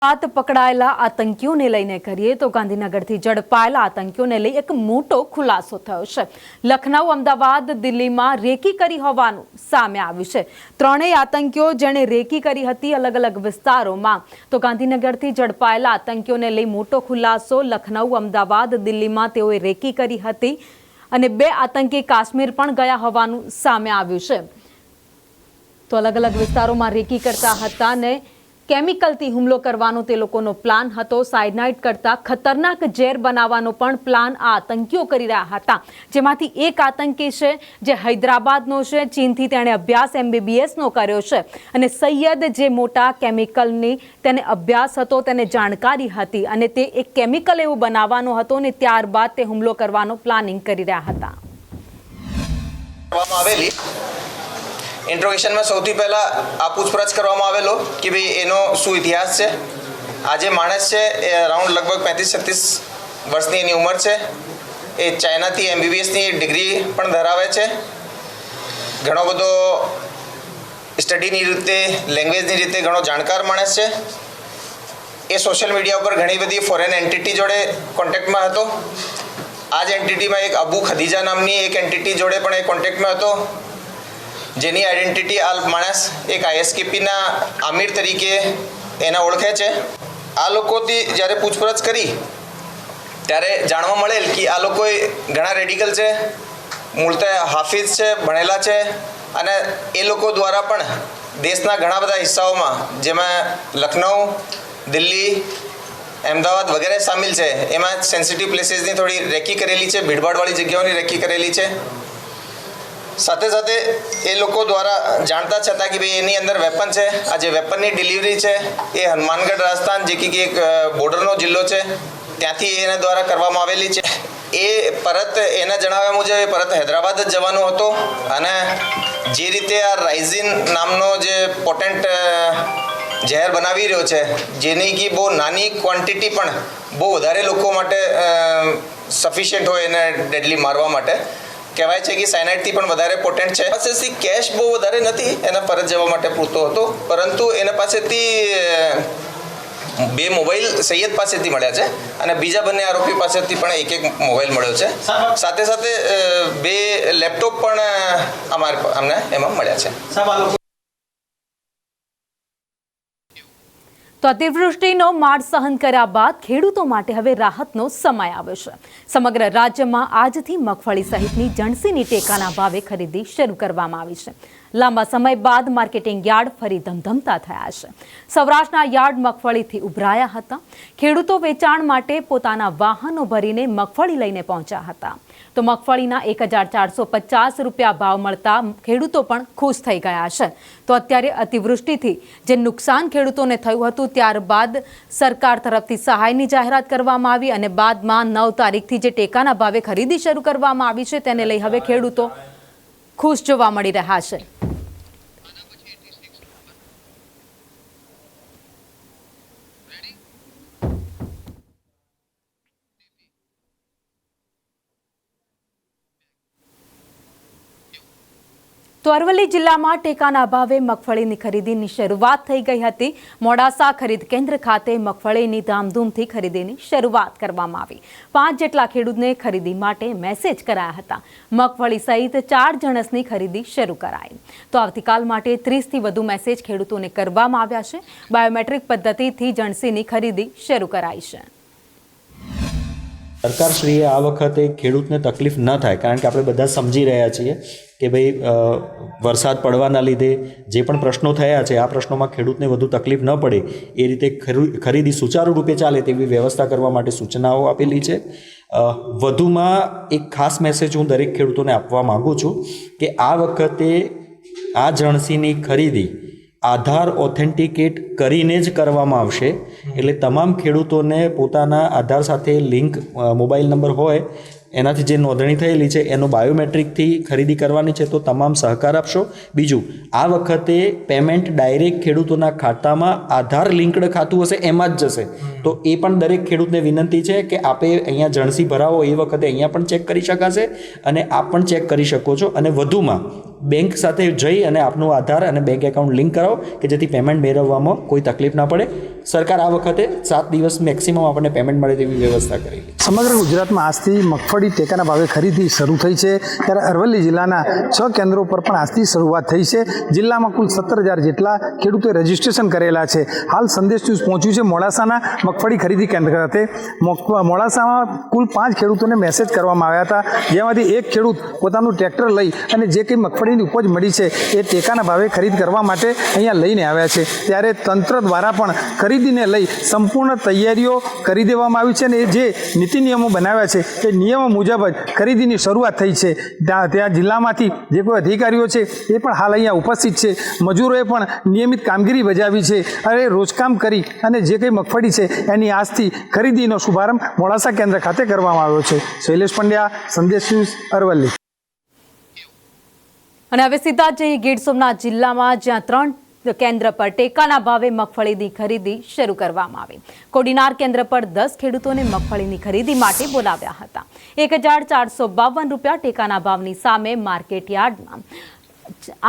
हाथ पकड़ाયેલા આતંકીઓને લઈને કરીએ તો ગાંધીનગરથી ઝડપાયેલા આતંકીઓને લઈ એક મોટો ખુલાસો થયો છે। લખનઉ, અમદાવાદ, દિલ્હીમાં રેકી કરી હોવાનું સામે આવ્યું છે। ત્રણેય આતંકીઓ જેણે રેકી કરી હતી અલગ અલગ વિસ્તારોમાં, તો ગાંધીનગરથી ઝડપાયેલા આતંકીઓને લઈ મોટો ખુલાસો। લખનઉ, અમદાવાદ, દિલ્હીમાં તેઓએ રેકી કરી હતી અને બે આતંકી કાશ્મીર પણ ગયા હોવાનું સામે આવ્યું છે। તો અલગ અલગ વિસ્તારોમાં રેકી કરતા હતા ને કેમિકલથી હુમલો કરવાનો તે લોકોનો પ્લાન હતો। સાયનાઇડ કરતા ખતરનાક ઝેર બનાવવાનો પણ પ્લાન આ આતંકીઓ કરી રહ્યા હતા, જેમાંથી એક આતંકી છે જે હૈદરાબાદનો છે। ચીનથી તેણે અભ્યાસ MBBSનો કર્યો છે અને સૈયદ જે મોટા કેમિકલની તેને અભ્યાસ હતો, તેને જાણકારી હતી અને તે એક કેમિકલ એવું બનાવવાનો હતો અને ત્યારબાદ તે હુમલો કરવાનો પ્લાનિંગ કરી રહ્યા હતા। इंट्रोगेशन में सौथी पहला आ पूछपरछ करवामां आवेलो कि भाई एनो शुं इतिहास है। आज माणस है अराउंड लगभग 35-36 वर्षनी एनी उमर है। ए चाइना थी MBBS ની ડિગ્રી પણ ધરાવે છે। ઘણો બધો સ્ટડીની રીતે, લેંગ્વેજની રીતે ઘણો જાણકાર માણસ છે। એ સોશિયલ મીડિયા ઉપર ઘણી બધી ફોરેન એન્ટિટી જોડે કોન્ટેક્ટમાં હતો। આ જ એન્ટિટીમાં એક અબુ ખદીજા નામની એક એન્ટિટી જોડે પણ એ કોન્ટેક્ટમાં હતો, જેની આઈડેન્ટિટી આ માણસ એક ISKPના આમિર તરીકે એને ઓળખે છે। આ લોકોથી જ્યારે પૂછપરછ કરી ત્યારે જાણવા મળેલ કે આ લોકો ઘણા રેડિકલ છે, મૂળતઃ હાફિઝ છે, ભણેલા છે અને એ લોકો દ્વારા પણ દેશના ઘણા બધા હિસ્સાઓમાં, જેમાં લખનઉ, દિલ્હી, અમદાવાદ વગેરે સામેલ છે, એમાં સેન્સિટિવ પ્લેસીસની થોડી રેકી કરેલી છે, ભીડભાડવાળી જગ્યાઓની રેકી કરેલી છે। સાથે સાથે એ લોકો દ્વારા જાણતા છતાં કે ભાઈ એની અંદર વેપન છે, આ જે વેપનની ડિલિવરી છે એ હનુમાનગઢ રાજસ્થાન, જે કે એક બોર્ડરનો જિલ્લો છે, ત્યાંથી એના દ્વારા કરવામાં આવેલી છે। એ પરત એના જણાવ્યા મુજબ એ પરત હૈદરાબાદ જ જવાનો હતો અને જે રીતે આ રાઇઝિન નામનો જે પોટેન્ટ ઝેર બનાવી રહ્યો છે, જેની કે બહુ નાની ક્વોન્ટિટી પણ બહુ વધારે લોકો માટે સફિશિયન્ટ હોય એને ડેડલી મારવા માટે। કહેવાય છે કે સાયનાઇડથી પણ વધારે પોટેન્ટ છે। પાસેથી કેશ બહુ વધારે નથી, એના પરત જવા માટે પૂરતો હતો, પરંતુ એના પાસેથી 2 મોબાઈલ સૈયદ પાસેથી મળ્યા છે અને બીજા બંને આરોપી પાસેથી પણ એક મોબાઈલ મળ્યો છે। સાથે સાથે 2 લેપટોપ પણ અમને એમાં મળ્યા છે। તો અતિવૃષ્ટિનો માર સહન કર્યા બાદ ખેડૂતો માટે હવે રાહતનો સમય આવ્યો છે। સમગ્ર રાજ્યમાં આજથી મગફળી સહિતની જણસીની ટેકાના ભાવે ખરીદી શરૂ કરવામાં આવી છે। લાંબા સમય બાદ માર્કેટિંગ યાર્ડ ફરી ધમધમતા થયા છે। સૌરાષ્ટ્રના યાર્ડ મગફળીથી ઉભરાયા હતા। ખેડૂતો વેચાણ માટે પોતાના વાહનો ભરીને મગફળી લઈને પહોંચ્યા હતા। તો મગફળીના 1450 રૂપિયા ભાવ મળતા ખેડૂતો પણ ખુશ થઈ ગયા છે। તો અત્યારે અતિવૃષ્ટિથી જે નુકસાન ખેડૂતોને થયું હતું, ત્યારબાદ સરકાર તરફથી સહાયની જાહેરાત કરવામાં આવી અને બાદમાં 9 તારીખથી જે ટેકાના ભાવે ખરીદી શરૂ કરવામાં આવી છે, તેને લઈ હવે ખેડૂતો ખુશ જોવા મળી રહ્યા છે। તો અરવલ્લી જિલ્લામાં ટેકાના ભાવે મગફળીની ખરીદીની શરૂઆત થઈ ગઈ હતી। મોડાસા ખરીદ કેન્દ્ર ખાતે મગફળીની ધામધૂમથી ખરીદીની શરૂઆત કરવામાં આવી। 5 જેટલા ખેડૂતને ખરીદી માટે મેસેજ કરાયા હતા। મગફળી સહિત 4 જણસની ખરીદી શરૂ કરાઈ। તો આવતીકાલ માટે 30થી વધુ મેસેજ ખેડૂતોને કરવામાં આવ્યા છે। બાયોમેટ્રિક પદ્ધતિથી જણસીની ખરીદી શરૂ કરાઈ છે। સરકારશ્રીએ આ વખતે ખેડૂતને તકલીફ ન થાય, કારણ કે આપણે બધા સમજી રહ્યા છીએ કે ભાઈ વરસાદ પડવાના લીધે જે પણ પ્રશ્નો થયા છે, આ પ્રશ્નોમાં ખેડૂતને વધુ તકલીફ ન પડે એ રીતે ખરીદી સુચારુ રૂપે ચાલે તેવી વ્યવસ્થા કરવા માટે સૂચનાઓ આપેલી છે। વધુમાં એક ખાસ મેસેજ હું દરેક ખેડૂતોને આપવા માગું છું કે આ વખતે આ જણસીની ખરીદી આધાર ઓથેન્ટિકેટ કરીને જ કરવામાં આવશે। એટલે તમામ ખેડૂતોને પોતાના આધાર સાથે લિંક મોબાઈલ નંબર હોય એનાથી જે નોંધણી થયેલી છે એનો બાયોમેટ્રિકથી ખરીદી કરવાની છે, તો તમામ સહકાર આપશો। બીજું, આ વખતે પેમેન્ટ ડાયરેક્ટ ખેડૂતોના ખાતામાં આધાર લિંક્ડ ખાતું હશે એમાં જ જશે। તો એ પણ દરેક ખેડૂતને વિનંતી છે કે આપે અહીંયા જણસી ભરાવો એ વખતે અહીંયા પણ ચેક કરી શકાશે અને આપ પણ ચેક કરી શકો છો। અને વધુમાં બેંક સાથે જઈ અને આપનું આધાર અને બેંક એકાઉન્ટ લિંક કરાવો કે જેથી પેમેન્ટ મેળવવામાં કોઈ તકલીફ ના પડે। સરકાર આ વખતે 7 દિવસ મેક્સિમમ આપણને પેમેન્ટ મળે તેવી વ્યવસ્થા કરેલી. સમગ્ર ગુજરાતમાં આજથી મગફળી ટેકાના ભાવે ખરીદી શરૂ થઈ છે, ત્યારે અરવલ્લી જિલ્લાના 6 કેન્દ્રો પર પણ આજથી શરૂઆત થઈ છે. જિલ્લામાં કુલ 17,000 જેટલા ખેડૂતોએ રજીસ્ટ્રેશન કરેલા છે. હાલ સંદેશ ન્યૂઝ પહોંચ્યું છે મોડાસાના મગફળી ખરીદી કેન્દ્ર ખાતે. મોડાસામાં કુલ 5 ખેડૂતોને મેસેજ કરવામાં આવ્યા હતા, જેમાંથી એક ખેડૂત પોતાનું ટ્રેક્ટર લઈ અને જે કંઈ મગફળીની ઉપજ મળી છે એ ટેકાના ભાવે ખરીદ કરવા માટે અહીંયા લઈને આવ્યા છે. ત્યારે તંત્ર દ્વારા પણ ખરીદીને લઈ સંપૂર્ણ તૈયારીઓ કરી દેવામાં આવી છે અને જે નીતિ નિયમો બનાવ્યા છે એ નિયમો મુજબ જ ખરીદીની શરૂઆત થઈ છે. ત્યાં જિલ્લામાંથી જે કોઈ અધિકારીઓ છે એ પણ હાલ અહીંયા ઉપસ્થિત છે. મજૂરોએ પણ નિયમિત કામગીરી બજાવી છે અને રોજકામ કરી અને જે કંઈ મગફળી છે એની આજથી ખરીદીનો શુભારંભ મોડાસા કેન્દ્ર ખાતે કરવામાં આવ્યો છે. શૈલેષ પંડ્યા, સંદેશ ન્યૂઝ, અરવલ્લી. અને હવે સીધા જઈએ ગીર સોમનાથ જિલ્લામાં, જ્યાં 3 કેન્દ્ર પર ટેકાના ભાવે મગફળીની ખરીદી શરૂ કરવામાં આવી. કોડીનાર કેન્દ્ર પર 10 ખેડૂતોને મગફળીની ખરીદી માટે બોલાવ્યા હતા. 1,452 રૂપિયા ટેકાના ભાવની સામે માર્કેટ યાર્ડમાં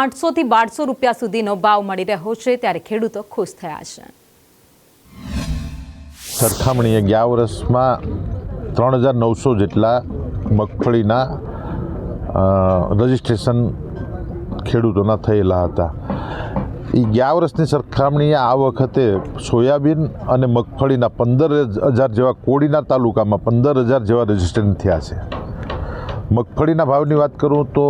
800 થી 1200 રૂપિયા સુધીનો ભાવ મળી રહ્યો છે, ત્યારે ખેડૂતો ખુશ થયા છે. સરખામણીએ ગયા વર્ષમાં 3,900 જેટલા મગફળીના રજિસ્ટ્રેશન ખેડૂતોના થયેલા હતા. એ ગયા વર્ષની સરખામણીએ આ વખતે સોયાબીન અને મગફળીના 15,000 જેવા કોડીનાર તાલુકામાં 15,000 જેવા રજિસ્ટ્રેશન થયા છે. મગફળીના ભાવની વાત કરું તો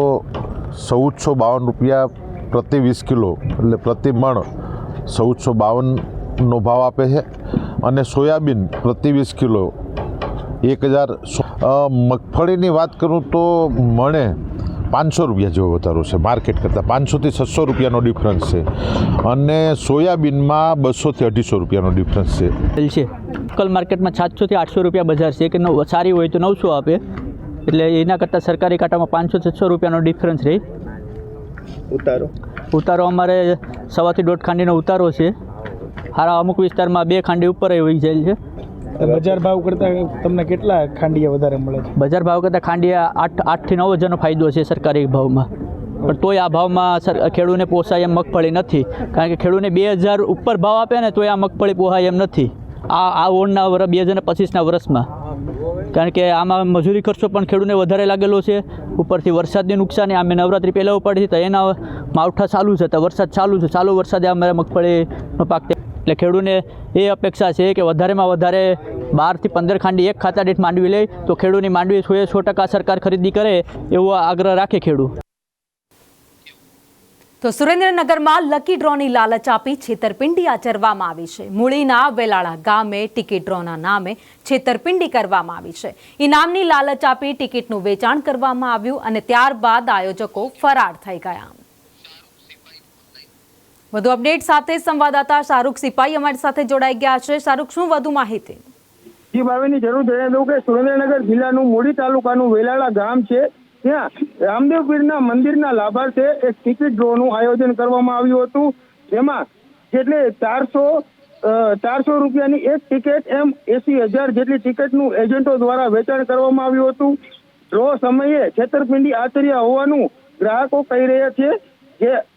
1,452 રૂપિયા પ્રતિ 20 કિલો એટલે પ્રતિ મણ 1,452નો ભાવ આપે છે અને સોયાબીન પ્રતિ 20 કિલો 1,000. મગફળીની વાત કરું તો મણે 500 રૂપિયા જેવો વધારો છે માર્કેટ કરતાં. 500 થી 600 રૂપિયાનો ડિફરન્સ છે અને સોયાબીનમાં 200 થી 250 રૂપિયાનો ડિફરન્સ છે. લોકલ માર્કેટમાં 700 થી 800 રૂપિયા બજાર છે કે સારી હોય તો 900 આપે, એટલે એના કરતાં સરકારી કાંટામાં 500-600 રૂપિયાનો ડિફરન્સ રહે. ઉતારો અમારે 1.5 થી 1.5 ખાંડીનો ઉતારો છે. હારા અમુક વિસ્તારમાં 2 ખાંડી ઉપર હોય જાય છે. બજાર ભાવ કરતાં તમને કેટલા ખાંડિયા વધારે મળે છે? બજાર ભાવ કરતાં ખાંડિયા 8 થી 9 હજારનો ફાયદો છે સરકારી ભાવમાં, પણ તોય આ ભાવમાં ખેડૂતને પોસાય એમ મગફળી નથી. કારણ કે ખેડૂતને 2,000 ઉપર ભાવ આપે ને તોય આ મગફળી પોસાય એમ નથી આ ઓળના વર્ષ 2025ના વર્ષમાં. કારણ કે આમાં મજૂરી ખર્ચો પણ ખેડૂતને વધારે લાગેલો છે, ઉપરથી વરસાદની નુકસાની. અમે નવરાત્રી પહેલાં પડી તો એના માવઠા ચાલુ છે, તો વરસાદ ચાલુ છે, ચાલુ વરસાદે અમારે મગફળીનો પાક. એટલે ખેડૂતને એ અપેક્ષા છે કે વધારેમાં વધારે 12 થી 15 ખાંડી એક ખાતા દીઠ માંડવી લે તો ખેડૂતની માંડવી 100% સરકાર ખરીદી કરે એવો આગ્રહ રાખે ખેડૂત. તો સુરેન્દ્રનગરમાં લકી ડ્રોની લાલચ આપી છેતરપિંડી આચરવામાં આવી છે. મૂળીના વેલાળા ગામે ટિકિટ ડ્રોના નામે છેતરપિંડી કરવામાં આવી છે. ઇનામની લાલચ આપી ટિકિટનું વેચાણ કરવામાં આવ્યું અને ત્યારબાદ આયોજકો ફરાર થઈ ગયા. વધુ અપડેટ સાથે સંવાદદાતા શાહરૂખ સિપાહી અમારી સાથે જોડાઈ ગયા છે. શાહરૂખ, શું વધુ માહિતી? જી ભાવેની જરૂર જણાવી દઉં કે સુરેન્દ્રનગર જિલ્લાનું મૂળી તાલુકાનું વેલાળા ગામ છે, ત્યાં રામદેવ પીરના મંદિરના લાભાર્થે એક ટિકિટ ડ્રોનું આયોજન કરવામાં આવ્યું હતું. જેમાં જેટલે 400 રૂપિયાની એક ટિકિટ એમ 80,000 જેટલી ટિકિટનું એજન્ટો દ્વારા વેચાણ કરવામાં આવ્યું હતું. ડ્રો સમયે છેતરપિંડી આચર્યા હોવાનું ગ્રાહકો કહી રહ્યા છે,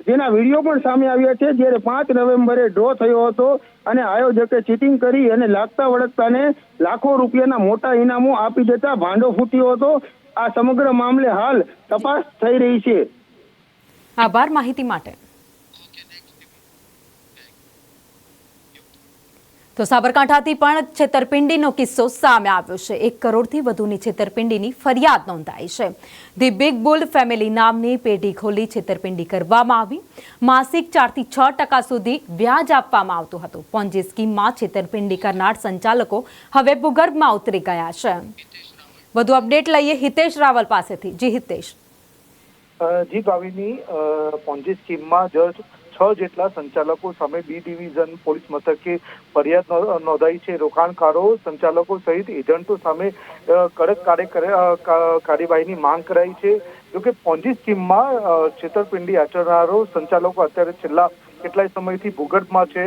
જેના વિડીયો પણ સામે આવ્યા છે. જ્યારે 5 નવેમ્બરે ડ્રો થયો હતો અને આયોજકે ચીટિંગ કરી અને લાગતા વળગતાને લાખો રૂપિયાના મોટા ઇનામો આપી દેતા ભાંડો ફૂટ્યો હતો. આ સમગ્ર મામલે હાલ તપાસ થઈ રહી છે. આભાર માહિતી માટે. તો સાબરકાંઠાથી પણ છેતરપિંડીનો કિસ્સો સામે આવ્યો છે. 1 કરોડથી વધુની છેતરપિંડીની ફરિયાદ નોંધાઈ છે. ધી બિગ બુલ ફેમિલી નામની પેઢી ખોલી છેતરપિંડી કરવામાં આવી. માસિક 4 થી 6% સુધી વ્યાજ આપવામાં આવતું હતું. પોન્જી સ્કીમમાં છેતરપિંડી કરનાર સંચાલકો હવે ભૂગર્ભમાં ઉતરી ગયા છે. વધુ અપડેટ લઈએ હિતેશ રાવલ પાસેથી. જી હિતેશ. જી ભાવિની, પોન્જી સ્કીમમાં જજ 6 જેટલા સંચાલકો સામે બી ડિવિઝન પોલીસ મથકે ફરિયાદ નોંધાઈ છે. રોકાણકારો, સંચાલકો સહિત એજન્ટો સામે કડક કાર્યવાહીની માંગ કરાઈ છે. જોકે પોન્જી સ્કીમમાં છેતરપિંડી આચરનારો સંચાલકો અત્યારે છેલ્લા કેટલાય સમયથી ભૂગર્ભમાં છે.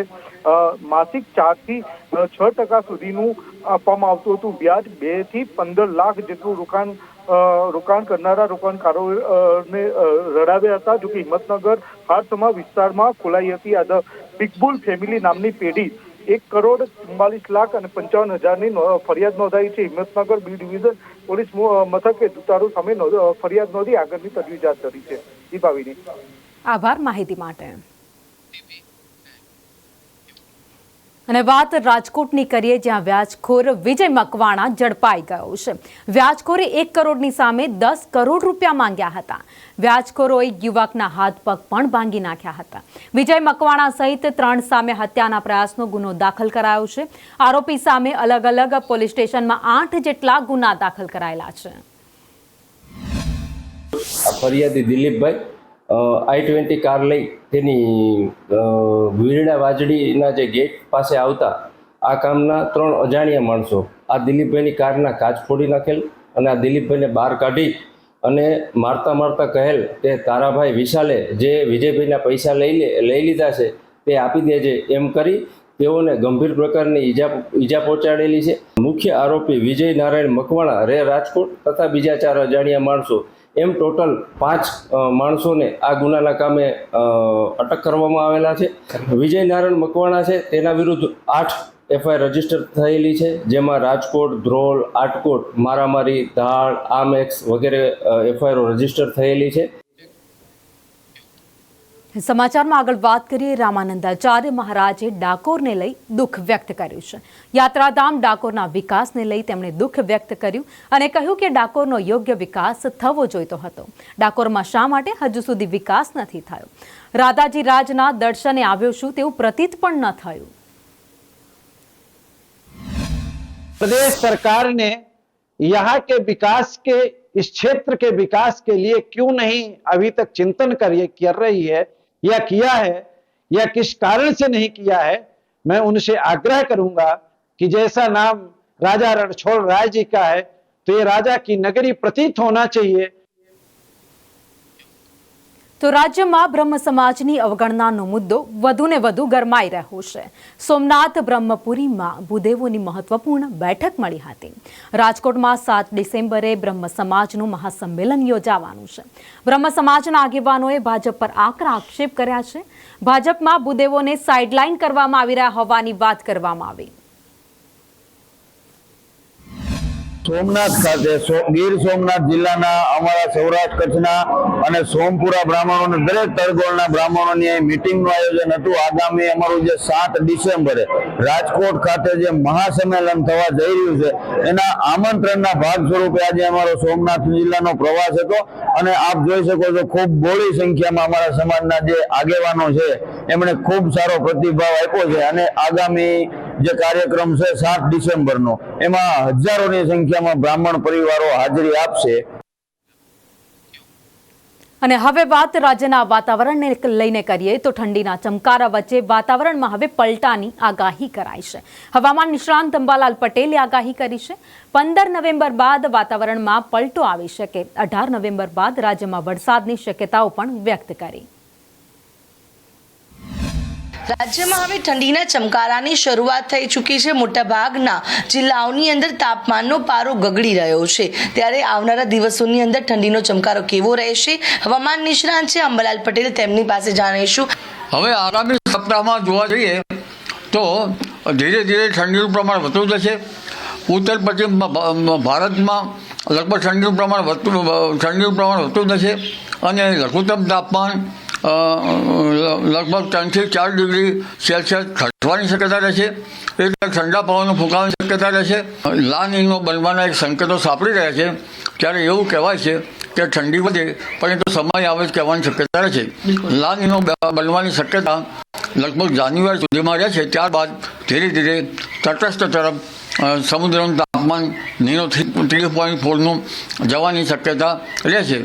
માસિક 4 થી 6% સુધીનું આપવામાં આવતું હતું વ્યાજ. 2 થી 15 લાખ જેટલું રોકાણ કરનારા રોકાણકારોને રડાવ્યા હતા. જોકે હિંમતનગર હારસમા વિસ્તારમાં ખોલાઈ હતી આ ધ બિગ બુલ ફેમિલી નામની પેઢી. 1,44,55,000ની ફરિયાદ નોંધાઈ છે. હિંમતનગર બી ડિવિઝન પોલીસ મથકે દુતારો સામે ફરિયાદ નોંધી આગળની તજવીજ હાથ ધરી છે. દીપાવીની આભાર માહિતી માટે. અને વાત રાજકોટની કરીએ, જ્યાં વ્યાજખોર વિજય મકવાણા ઝડપાઈ ગયો છે. વ્યાજખોરે 1 કરોડની સામે 10 કરોડ રૂપિયા માંગ્યા હતા. વ્યાજખોરોએ યુવકના હાથ પગ પણ ભાંગી નાખ્યા હતા. વિજય મકવાણા સહિત 3 સામે હત્યાના પ્રયાસનો ગુનો દાખલ કરાયો છે. આરોપી સામે અલગ અલગ પોલીસ સ્ટેશનમાં 8 જેટલા ગુના દાખલ કરાયેલા છે. ફરિયાદી દિલીપભાઈ I-20 કાર લઈ તેની વીરડા વાજડીના જે ગેટ પાસે આવતા આ કામના 3 અજાણ્યા માણસો આ દિલીપભાઈની કારના કાચ ફોડી નાખેલ અને આ દિલીપભાઈને બહાર કાઢી અને મારતા કહેલ તે તારાભાઈ વિશાલે જે વિજયભાઈના પૈસા લઈ લીધા છે તે આપી દેજે એમ કરી તેઓને ગંભીર પ્રકારની ઈજા પહોંચાડેલી છે. મુખ્ય આરોપી વિજય નારાયણ મકવાણા રે રાજકોટ તથા બીજા 4 અજાણ્યા માણસો એમ ટોટલ 5 માણસોને આ ગુનાના કામે અટક કરવામાં આવેલા છે. વિજય નારાયણ મકવાણા છે તેના વિરુદ્ધ 8 FIR રજીસ્ટર થયેલી છે, જેમાં રાજકોટ, ધ્રોલ, આટકોટ, મારામારી, ધાળ, આમેક્સ વગેરે FIR રજીસ્ટર થયેલી છે. સમાચારમાં આગળ વાત કરીએ, રામાનંદાચાર્ય મહારાજે ડાકોરને લઈ દુઃખ વ્યક્ત કર્યું છે. યાત્રાધામ ડાકોરના વિકાસને લઈ તેમણે દુઃખ વ્યક્ત કર્યું અને કહ્યું કે ડાકોરનો યોગ્ય વિકાસ થવો જોઈતો હતો. ડાકોરમાં શા માટે હજુ સુધી વિકાસ નથી થયો? રાધાજી રાજના દર્શને આવ્યો છું તેવું પ્રતીત પણ ન થયું. प्रदेश सरकार ने यहाँ के विकास के, इस क्षेत्र के विकास के लिए क्यों नहीं अभी तक चिंतन कर रही है या किया है या किस कारण से नहीं किया है? मैं उनसे आग्रह करूंगा कि जैसा नाम राजा रणछोड़ राय जी का है तो ये राजा की नगरी प्रतीत होना चाहिए. તો રાજ્યમાં બ્રહ્મ સમાજની અવગણનાનો મુદ્દો વધુને વધુ ગરમાઈ રહ્યો છે. સોમનાથ બ્રહ્મપુરીમાં ભૂદેવોની મહત્વપૂર્ણ બેઠક મળી હતી. રાજકોટમાં 7 ડિસેમ્બરે બ્રહ્મ સમાજનું મહાસંમેલન યોજાવાનું છે. બ્રહ્મ સમાજના આગેવાનોએ ભાજપ પર આકરા આક્ષેપ કર્યા છે. ભાજપમાં ભૂદેવોને સાઇડલાઇન કરવામાં આવી રહ્યા હોવાની વાત કરવામાં આવી. સોમનાથ ખાતે ગીર સોમનાથ જિલ્લાના અમારા સૌરાષ્ટ્ર કચ્છના અને સોમપુરા બ્રાહ્મણોને દરેક તળગોળના બ્રાહ્મણોની અહીં મિટિંગનું આયોજન હતું. આગામી અમારું જે 7 ડિસેમ્બરે રાજકોટ ખાતે જે મહાસંમેલન થવા જઈ રહ્યું છે એના આમંત્રણના ભાગ સ્વરૂપે આજે અમારો સોમનાથ જિલ્લાનો પ્રવાસ હતો અને આપ જોઈ શકો છો ખૂબ બહોળી સંખ્યામાં અમારા સમાજના જે આગેવાનો છે એમણે ખૂબ સારો પ્રતિભાવ આપ્યો છે અને આગામી જે કાર્યક્રમ છે 7 ડિસેમ્બરનો એમાં હજારોની સંખ્યામાં બ્રાહ્મણ પરિવારો હાજરી આપશે. અને હવે વાત રાજ્યના વાતાવરણને લઈને કરીએ તો ઠંડીના ચમકારા વચ્ચે વાતાવરણમાં હવે પલટાની આગાહી કરાઈ છે. હવામાન નિષ્ણાંત અંબાલાલ પટેલે આગાહી કરી છે. 15 નવેમ્બર બાદ વાતાવરણમાં પલટો આવી શકે. 18 નવેમ્બર બાદ રાજ્યમાં વરસાદની શક્યતાઓ પણ વ્યક્ત કરી. રાજ્યમાં હવે ઠંડીના ચમકારાની શરૂઆત થઈ ચૂકી છે. મોટાભાગના જિલ્લાઓની અંદર તાપમાનનો પારો ગગડી રહ્યો છે. ત્યારે આવનારા દિવસોની અંદર ઠંડીનો ચમકારો કેવો રહેશે? હવામાન નિષ્ણાંત છે અંબાલાલ પટેલ, તેમની પાસે જાણીશું. હવે આગામી સપ્તાહમાં જોવા જઈએ તો ધીરે ધીરે ઠંડીનું પ્રમાણ વધતું જશે. ઉત્તર પશ્ચિમ ભારતમાં લગભગ ઠંડીનું પ્રમાણ વધતું જશે અને લઘુત્તમ તાપમાન લગભગ 3 થી 4 ડિગ્રી સેલ્સિયસ ઘટવાની શક્યતા રહેશે. એટલે ઠંડા પવનો ફૂંકાવાની શક્યતા રહેશે. લા નીનો બનવાના એક સંકેતો સાંપડી રહ્યા છે. ત્યારે એવું કહેવાય છે કે ઠંડી વધે પરંતુ સમય આવે જ કહેવાની શક્યતા રહેશે. લા નીનો બનવાની શક્યતા લગભગ જાન્યુઆરી સુધીમાં રહેશે. ત્યારબાદ ધીરે ધીરે તટસ્થ તરફ સમુદ્રનું તાપમાન નીનો 3.4નું જવાની શક્યતા રહેશે.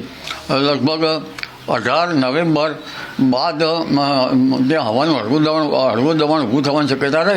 લગભગ 18 નવેમ્બર બાદ ત્યાં હવાનું હળવું દબાણ ઊભું થવાની શક્યતા રહે.